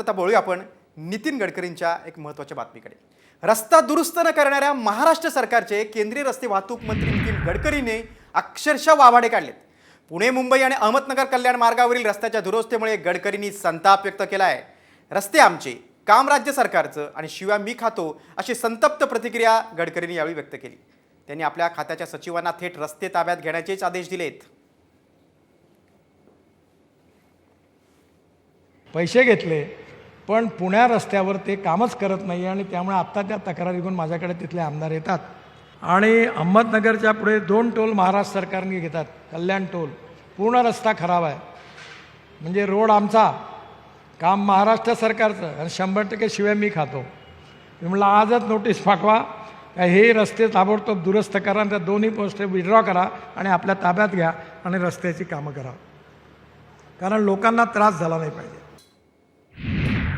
तर आता बोलूया आपण नितीन गडकरींच्या एक महत्त्वाच्या बातमीकडे। रस्ता दुरुस्त न करणाऱ्या महाराष्ट्र सरकारचे केंद्रीय रस्ते वाहतूक मंत्री नितीन गडकरींनी अक्षरशः वाभाडे काढलेत। पुणे मुंबई आणि अहमदनगर कल्याण मार्गावरील रस्त्याच्या दुरुस्तीमुळे गडकरींनी संताप व्यक्त केला आहे। रस्ते आमचे, काम राज्य सरकारचं आणि शिवाय मी खातो अशी संतप्त प्रतिक्रिया गडकरींनी यावेळी व्यक्त केली। त्यांनी आपल्या खात्याच्या सचिवांना थेट रस्ते ताब्यात घेण्याचेच आदेश दिलेत। पैसे घेतले पण पुण्या रस्त्यावर ते कामच करत नाही आणि त्यामुळे आत्ता त्या तक्रारी घेऊन माझ्याकडे तिथले आमदार येतात आणि अहमदनगरच्या पुढे 2 टोल महाराष्ट्र सरकारने घेतात। कल्याण टोल पूर्ण रस्ता खराब आहे, म्हणजे रोड आमचा, काम महाराष्ट्र सरकारचं आणि 100% शिवाय मी खातो। मी म्हटलं आजच नोटीस पाठवा, हे रस्ते ताबडतोब दुरुस्त करा आणि त्या दोन्ही पोस्टे विड्रॉ करा आणि आपल्या ताब्यात घ्या आणि रस्त्याची कामं करा, कारण लोकांना त्रास झाला नाही पाहिजे।